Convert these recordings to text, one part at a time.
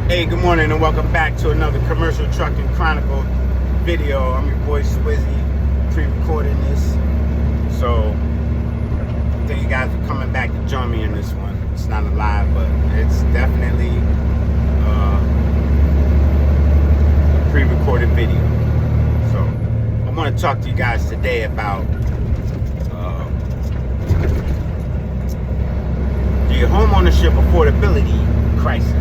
Hey, good morning and welcome back to another Commercial Trucking Chronicle video. I'm your boy Swizzy, pre-recording this. So, thank you guys for coming back to join me in this one. It's not a live, but it's definitely a pre-recorded video. So, I want to talk to you guys today about the homeownership affordability crisis.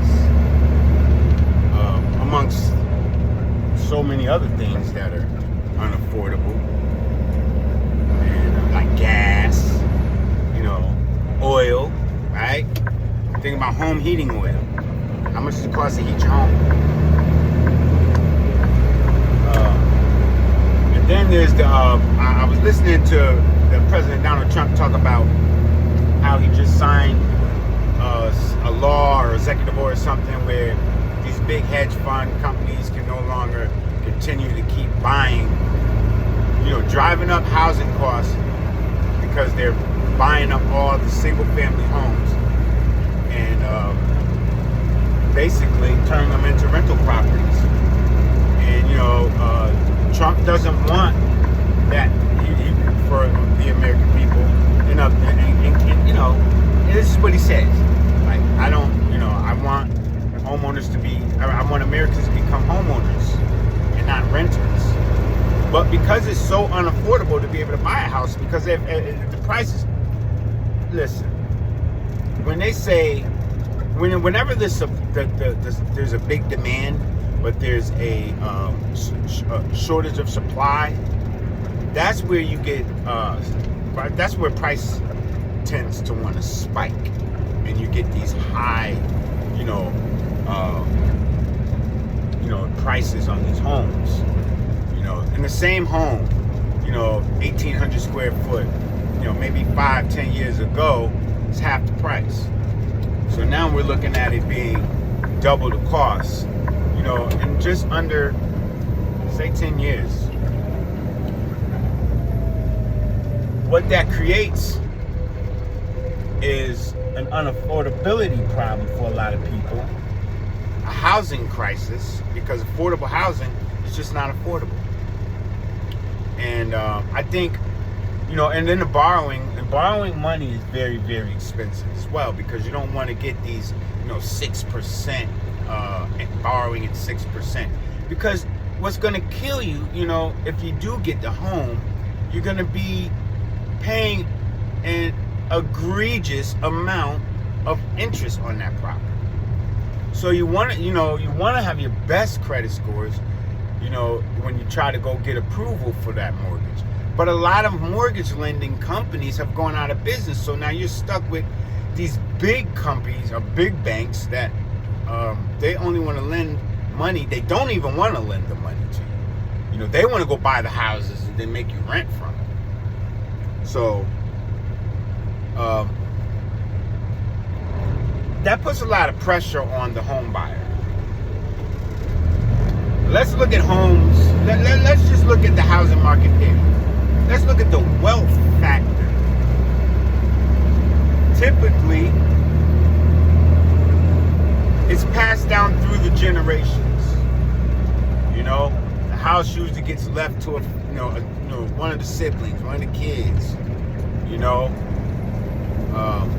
Amongst so many other things that are unaffordable, and like gas, oil, right? Think about home heating oil. How much does it cost to heat your home? And then there's the. I was listening to the President Donald Trump talk about how he just signed a law or executive order or something where these big hedge fund companies can no longer continue to keep buying, driving up housing costs because they're buying up all the single family homes and basically turning them into rental properties. And, Trump doesn't want that for the American people. And this is what he says. Like, I want homeowners to be, I want Americans to become homeowners and not renters. But because it's so unaffordable to be able to buy a house, because if the prices, listen, when they say, whenever there's a big demand, but there's a shortage of supply, that's where you get, that's where price tends to want to spike, and you get these high, prices on these homes. In the same home, 1,800 square foot, maybe 5-10 years ago, it's half the price. So now we're looking at it being double the cost, in just under, say, 10 years. What that creates is an unaffordability problem for a lot of people, a housing crisis, because affordable housing is just not affordable. And I think, and then the borrowing money is very, very expensive as well, because you don't want to get these, 6%, borrowing at 6%, because what's going to kill you, if you do get the home, you're going to be paying an egregious amount of interest on that property. So you want to have your best credit scores, when you try to go get approval for that mortgage. But a lot of mortgage lending companies have gone out of business, so now you're stuck with these big companies or big banks that they only want to lend money. They don't even want to lend the money to you. They want to go buy the houses and then make you rent from them. So that puts a lot of pressure on the home buyer. Let's look at homes. Let's just look at the housing market there. Let's look at the wealth factor. Typically, it's passed down through the generations. The house usually gets left to one of the siblings, one of the kids.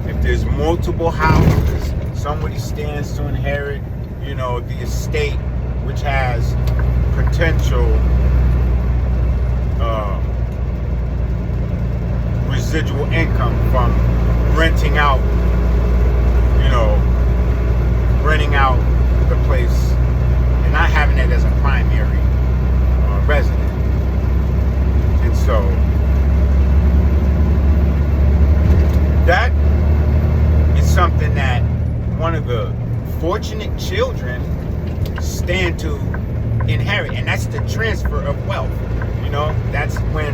If there's multiple houses, somebody stands to inherit, the estate, which has potential residual income from renting out the place and not having it as a primary resident. And so that is something that one of the fortunate children stand to inherit, and that's the transfer of wealth. That's when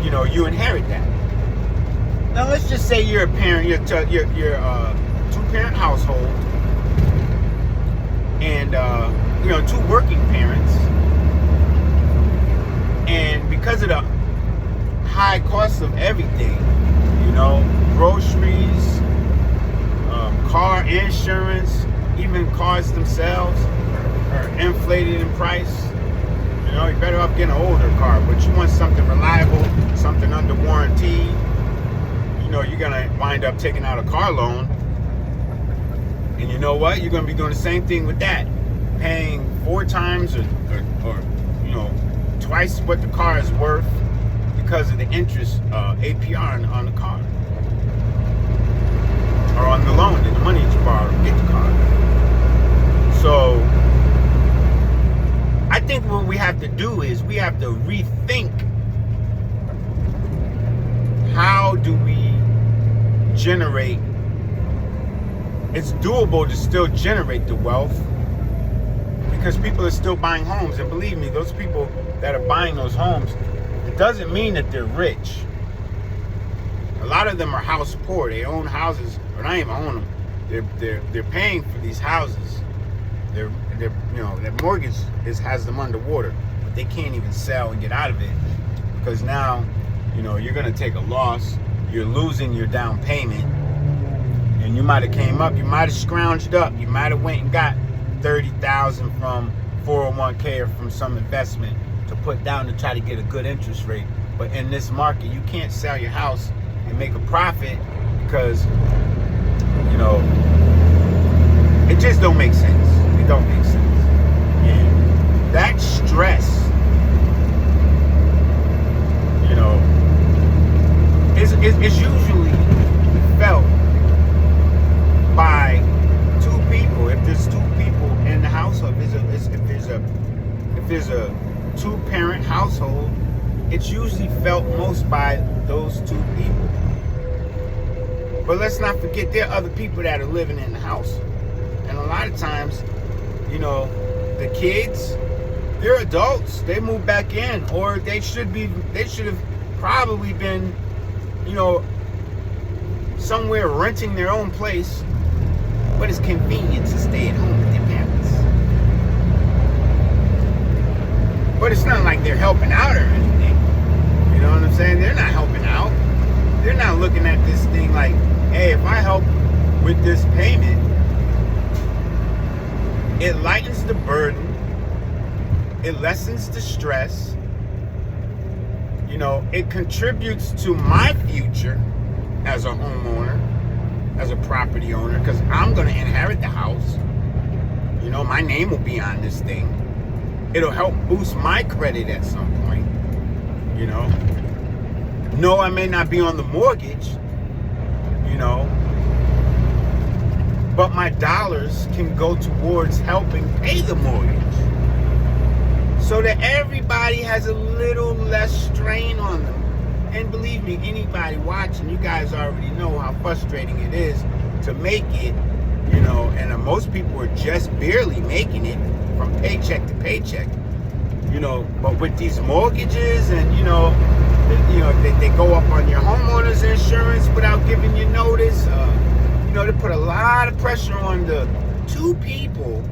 you inherit that. Now let's just say you're a parent, you're a two-parent household, and two working parents, and because of the high cost of everything, groceries, car insurance, even cars themselves are inflated in price. You know, you're better off getting an older car, but you want something reliable, something under warranty. You know, you're gonna wind up taking out a car loan, and you know what? You're gonna be doing the same thing with that, paying 4 times or you know, twice what the car is worth because of the interest APR on the car, or on the loan, and the money that you borrow to get the car. So I think what we have to do is we have to rethink, how do we generate, it's doable to still generate the wealth, because people are still buying homes. And believe me, those people that are buying those homes, it doesn't mean that they're rich. A lot of them are house poor. They own houses, or not even own them. They're paying for these houses. They're you know, their mortgage has them underwater, but they can't even sell and get out of it, because now, you know, you're gonna take a loss. You're losing your down payment, and you might have came up. You might have scrounged up. You might have went and got $30,000 from 401k or from some investment to put down to try to get a good interest rate. But in this market, you can't sell your house and make a profit, because, you know, it just don't make sense. It don't make sense. And that stress, you know, is usually felt by 2 people. If there's 2 people in the household, if there's a 2-parent household, it's usually felt most by those 2 people. But let's not forget, there are other people that are living in the house. And a lot of times, you know, the kids, they're adults. They move back in, or they should have probably been, you know, somewhere renting their own place, but it's convenient to stay at home with their parents. But it's not like they're helping out or anything. You know what I'm saying? They're not helping out. They're not looking at this thing like, hey, if I help with this payment, it lightens the burden, it lessens the stress, you know, it contributes to my future as a homeowner, as a property owner, because I'm going to inherit the house. You know, my name will be on this thing. It'll help boost my credit at some point. You know, no, I may not be on the mortgage, you know, but my dollars can go towards helping pay the mortgage, so that everybody has a little less strain on them. And believe me, anybody watching, you guys already know how frustrating it is to make it, you know, and most people are just barely making it from paycheck to paycheck, you know. But with these mortgages, and you know, they go up on your homeowner's insurance without giving you notice. You know, they put a lot of pressure on the 2 people,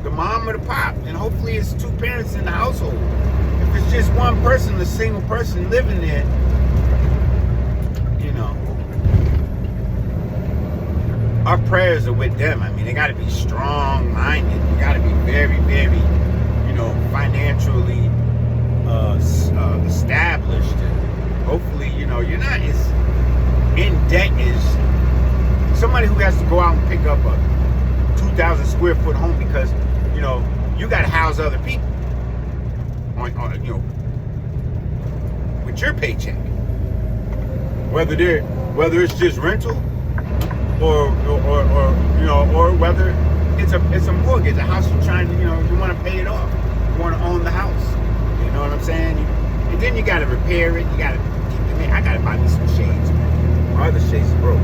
the mom or the pop, and hopefully it's 2 parents in the household. If it's just one person, a single person living there, you know, our prayers are with them. I mean, they got to be strong-minded. You got to be very, very, you know, financially established. And hopefully, you know, you're not as in debt as somebody who has to go out and pick up a 2,000 square foot home because, you know, you got to house other people on, you know, with your paycheck. Whether it's just rental or you know, or whether it's a mortgage, a house you're trying to, you know, you want to pay it off. You want to own the house. You know what I'm saying? And then you got to repair it. You got to keep it. I got to buy me some shades. My other shades are broke.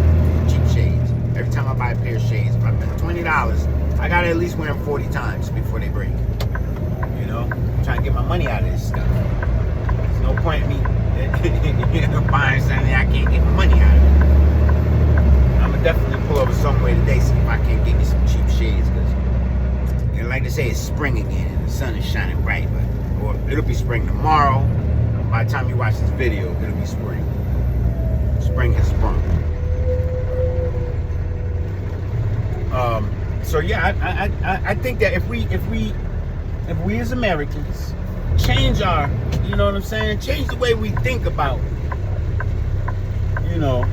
Cheap shades. Every time I buy a pair of shades, if I spend $20, I got to at least wear them 40 times before they break. You know? I'm trying to get my money out of this stuff. There's no point in me buying something I can't get my money out of it. I'm going to definitely pull over somewhere today, see if I can't get me some cheap shades, because, you know, like they say, it's spring again and the sun is shining bright, or it'll be spring tomorrow. By the time you watch this video, it'll be spring. Spring has sprung. So yeah, I think that if we as Americans change our, you know what I'm saying, change the way we think about, you know,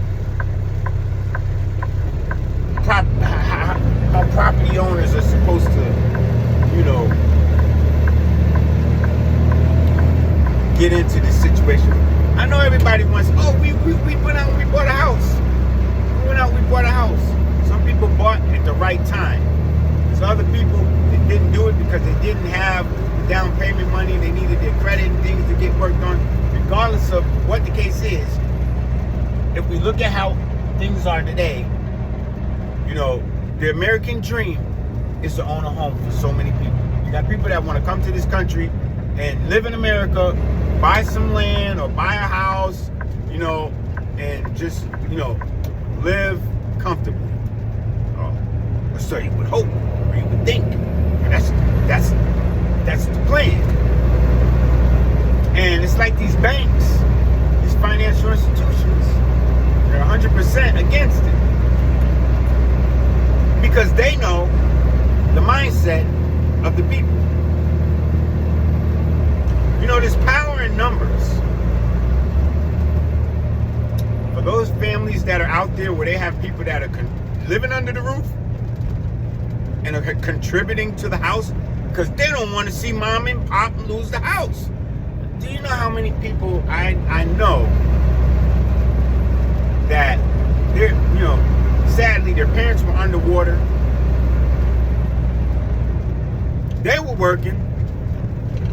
how property owners are supposed to, you know, get into this situation. I know everybody wants, oh, we went out and we bought a house. We went out, we bought a house. Some people bought at the right time. There's other people that didn't do it because they didn't have the down payment money. They needed their credit and things to get worked on. Regardless of what the case is, if we look at how things are today, you know, the American dream is to own a home for so many people. You got people that want to come to this country and live in America, buy some land or buy a house, you know, and just, you know, live comfortably. So you would hope, or you would think. And that's the plan. And it's like these banks, these financial institutions, they're 100% against it. Because they know the mindset of the people. You know, there's power in numbers. For those families that are out there where they have people that are living under the roof and are contributing to the house because they don't want to see mom and pop lose the house. Do you know how many people I know that they're, you know, sadly their parents were underwater. They were working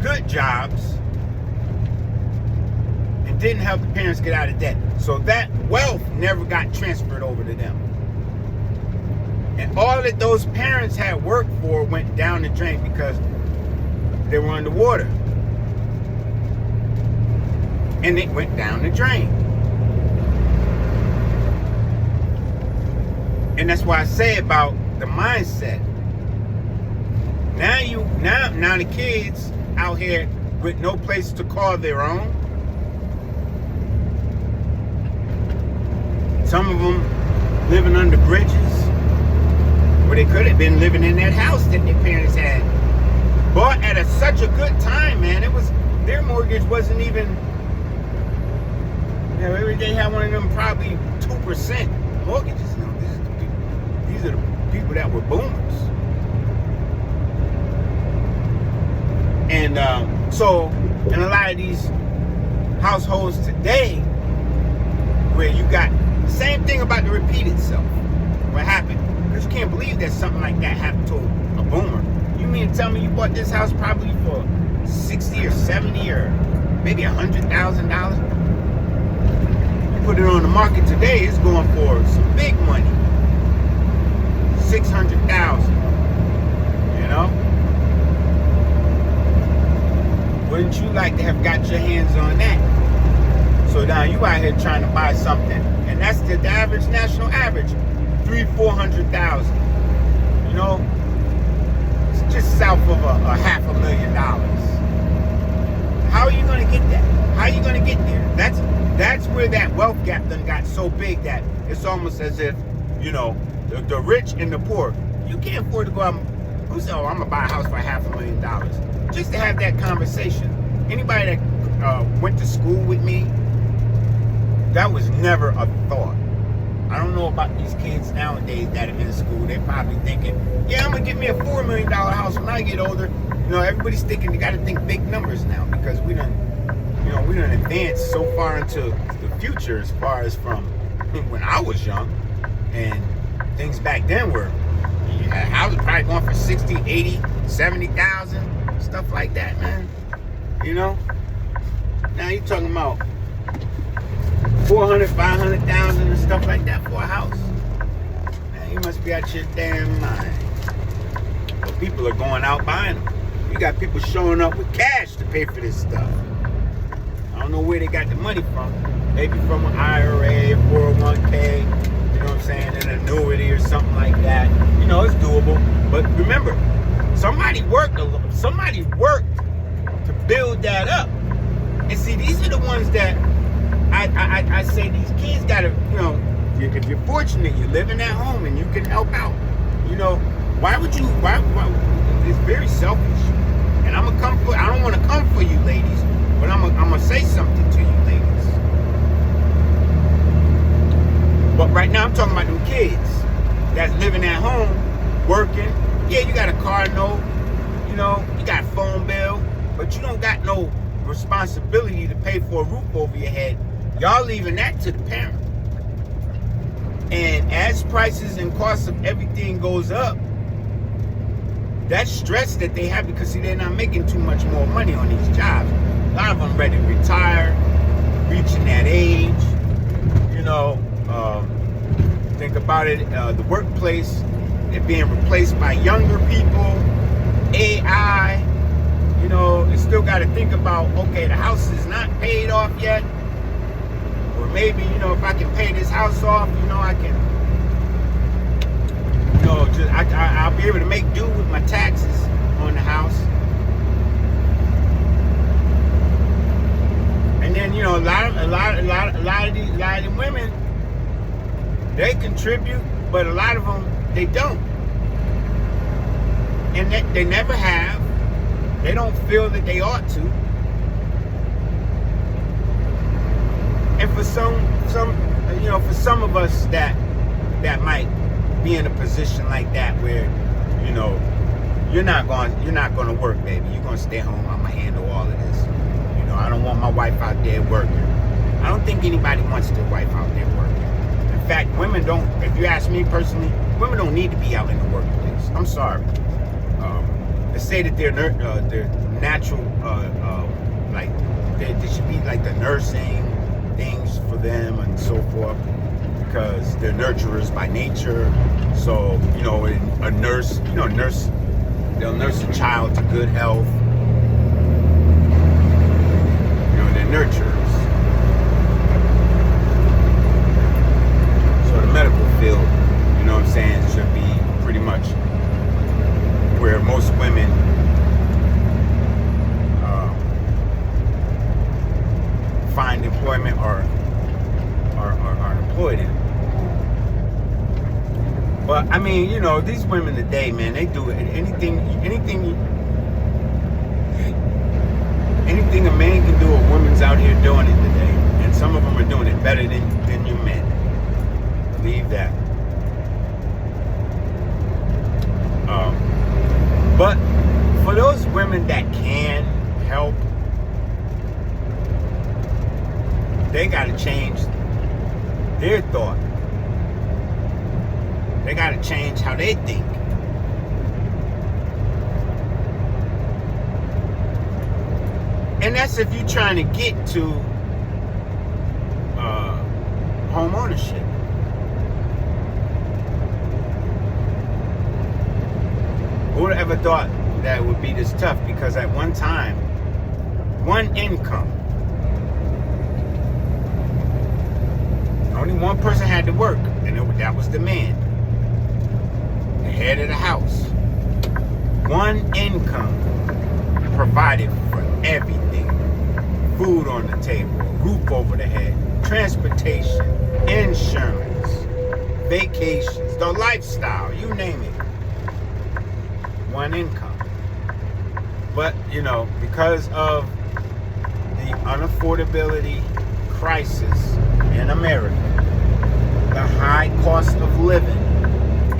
good jobs and didn't help the parents get out of debt. So that wealth never got transferred over to them. And all that those parents had worked for went down the drain because they were underwater. And it went down the drain. And that's why I say about the mindset. Now the kids out here with no place to call their own. Some of them living under bridges where they could have been living in that house that their parents had. Bought at such a good time, man. It was, their mortgage wasn't even, you know, they had one of them probably 2% mortgages. You know, these are the people that were boomers. And so in a lot of these households today, where you got the same thing about to repeat itself. What happened? Because you can't believe that something like that happened to a boomer. You mean to tell me you bought this house probably for $60 or $70 or maybe $100,000? You put it on the market today, it's going for some big money. $600,000. You know? Wouldn't you like to have got your hands on that? So now you out here trying to buy something, and that's the average national average, $300,000-400,000. You know, it's just south of a $500,000. How are you going to get that? How are you going to get there? That's where that wealth gap done got so big that it's almost as if, you know, the rich and the poor, you can't afford to go out. Who said, oh, I'm gonna buy a house for $500,000? Just to have that conversation. Anybody that went to school with me, that was never a thought. I don't know about these kids nowadays that are in school. They're probably thinking, yeah, I'm gonna get me a $4 million house when I get older. You know, everybody's thinking they gotta think big numbers now because we done advanced so far into the future as far as from when I was young, and things back then were, you had houses probably going for 60, 80, 70,000. Stuff like that, man. You know? Now you're talking about 400, 500,000 and stuff like that for a house. Man, you must be out your damn mind. But people are going out buying them. You got people showing up with cash to pay for this stuff. I don't know where they got the money from. Maybe from an IRA, 401k, you know what I'm saying, an annuity or something like that. You know, it's doable. But remember, somebody worked to build that up. And see, these are the ones that I say these kids gotta, you know, if you're fortunate, you live in that home and you can help out. You know, Why would you? Why? It's very selfish. And I'm gonna come for. I don't want to come for you, ladies, but I'm gonna say something to you, ladies. But right now, I'm talking about them kids that's living at home, working. Yeah, you got a car note. You know, you got a phone bill, but you don't got no responsibility to pay for a roof over your head. Y'all leaving that to the parent. And as prices and costs of everything goes up, that stress that they have, because see, they're not making too much more money on these jobs. A lot of them ready to retire, reaching that age. You know, think about it, the workplace, they're being replaced by younger people, AI. You know, you still got to think about, okay, the house is not paid off yet. Or maybe, you know, if I can pay this house off, you know, I can, you know, just I'll be able to make do with my taxes on the house. And then, you know, a lot of these women, they contribute, but a lot of them, they don't. And they never have. They don't feel that they ought to. And for some, you know, for some of us that might be in a position like that where, you know, you're not going to work, baby. You're going to stay home. I'm going to handle all of this. You know, I don't want my wife out there working. I don't think anybody wants their wife out there working. In fact, women don't, if you ask me personally, women don't need to be out in the workplace. I'm sorry. They say that they're natural, like, they should be like the nursing things for them and so forth, because they're nurturers by nature. So, you know, a nurse, you know, they'll nurse a child to good health. You know, they're nurturers. So the medical field, you know what I'm saying, should be pretty much where most women find employment or are employed in. But I mean, you know, these women today, man, they do anything a man can do, a woman's out here doing it today. And some of them are doing it better than you men. Believe that. But for those women that can help, they got to change their thought. They got to change how they think. And that's if you're trying to get to home ownership. Who would have ever thought that it would be this tough? Because at one time, one income, only one person had to work, and that was the man, the head of the house. One income provided for everything. Food on the table, roof over the head, transportation, insurance, vacations, the lifestyle, you name it. One income. But, you know, because of the unaffordability crisis in America, the high cost of living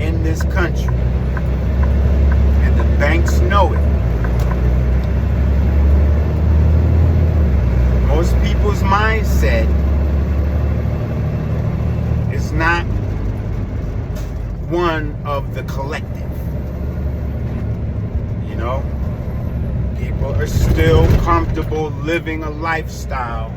in this country, and the banks know it, most people's mindset is not one of the collective. You know, people are still comfortable living a lifestyle.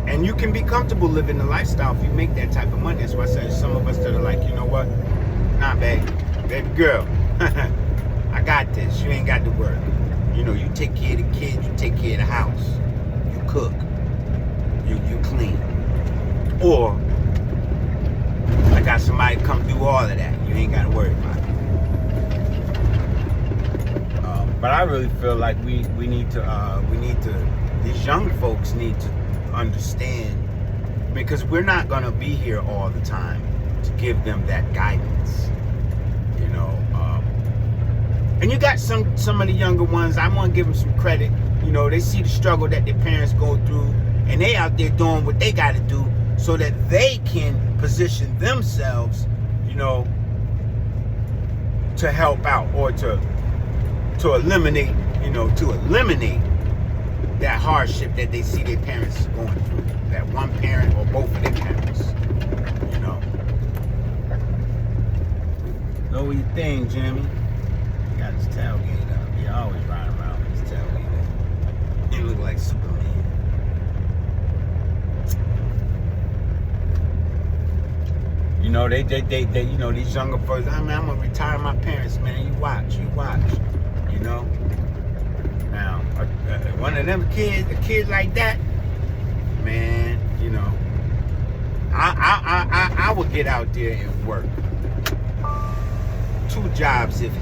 And you can be comfortable living a lifestyle if you make that type of money. That's why I say some of us that are like, you know what? Nah, baby girl, I got this. You ain't got to work. You know, you take care of the kids, you take care of the house, you cook, you clean. Or I got somebody to come do all of that. You ain't got to worry about it. But I really feel like we need to, these young folks need to understand, because we're not going to be here all the time. to give them that guidance. You know, and you got some of the younger ones. I want to give them some credit. You know, they see the struggle that their parents go through, and they out there doing what they got to do so that they can position themselves, you know, to help out or to eliminate, you know, to eliminate that hardship that they see their parents going through. That one parent or both of their parents, you know. Know what you think, Jimmy? He got his tailgate up. He always riding around with his tailgate up. He look like Superman. You know, they you know, these younger folks, I mean, I'm gonna retire my parents, man. You watch, you know. Now, one of them kids, a kid like that, man, you know, I would get out there and work. 2 jobs if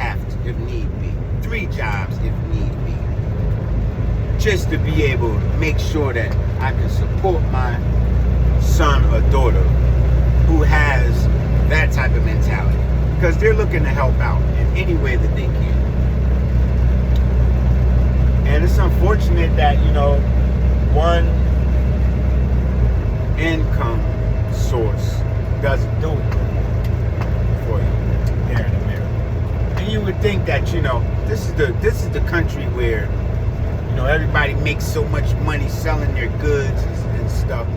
need be. 3 jobs if need be. Just to be able to make sure that I can support my son or daughter who has that type of mentality. Because they're looking to help out in any way that they can. And it's unfortunate that, you know, one income source doesn't do it for you here in America. And you would think that, you know, this is the country where, you know, everybody makes so much money selling their goods and stuff,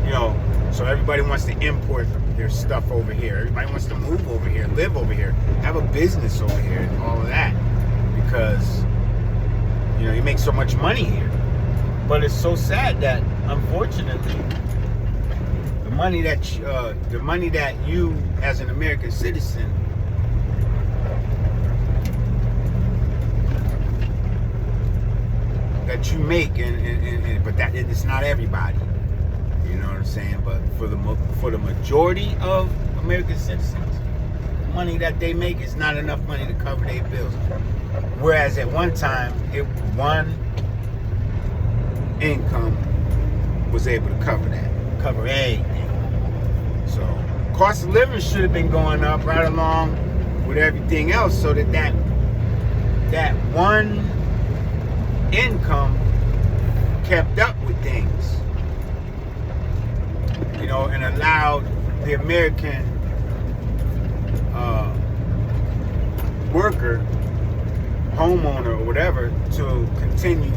you know, so everybody wants to import their stuff over here. Everybody wants to move over here, live over here, have a business over here and all of that, because, you know, you make so much money here. But it's so sad that, unfortunately, the money that you as an American citizen that you make, but that it's not everybody. You know what I'm saying? But for the majority of American citizens, the money that they make is not enough money to cover their bills. Whereas at one time, one income was able to cover everything. So cost of living should have been going up right along with everything else, so that one income kept up with things, you know, and allowed the American worker, homeowner, or whatever to continue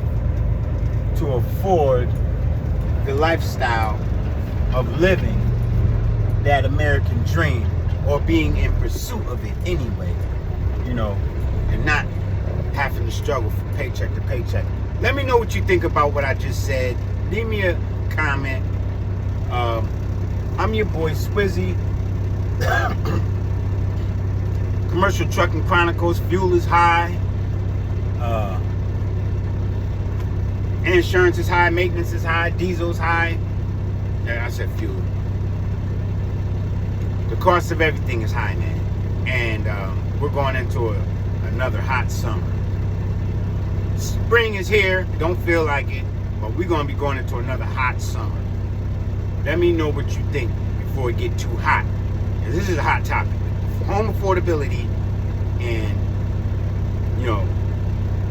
to afford the lifestyle of living that American dream, or being in pursuit of it anyway, you know, and not having to struggle from paycheck to paycheck. Let me know what you think about what I just said. Leave me a comment. I'm your boy Swizzy. Commercial Trucking Chronicles. Fuel is high. Insurance is high. Maintenance is high. Diesel's high. Yeah, I said fuel. The cost of everything is high, man. And we're going into another hot summer. Spring is here. Don't feel like it, but we're going to be going into another hot summer. Let me know what you think before it get too hot. This is a hot topic. Home affordability, and, you know,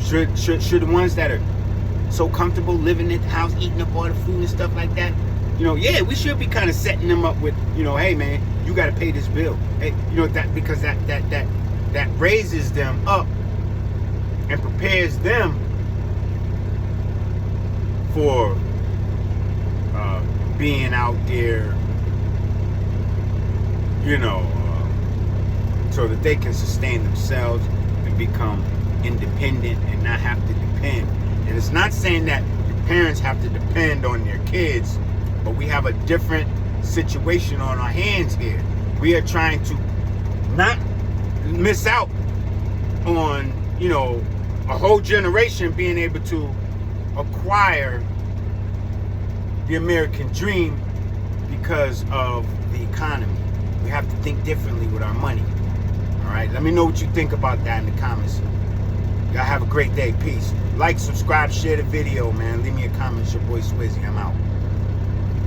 should the ones that are so comfortable living in the house, eating up all the food and stuff like that, you know, yeah, we should be kind of setting them up with, you know, hey man, you got to pay this bill. Hey, you know, that, because that raises them up and prepares them for being out there, you know, so that they can sustain themselves and become independent and not have to depend. And it's not saying that your parents have to depend on their kids, but we have a different situation on our hands here. We are trying to not miss out on, you know, a whole generation being able to acquire the American dream because of the economy. We have to think differently with our money. All right, let me know what you think about that in the comments. Y'all have a great day. Peace. Like, subscribe, share the video, man. Leave me a comment. It's your boy Swizzy. I'm out.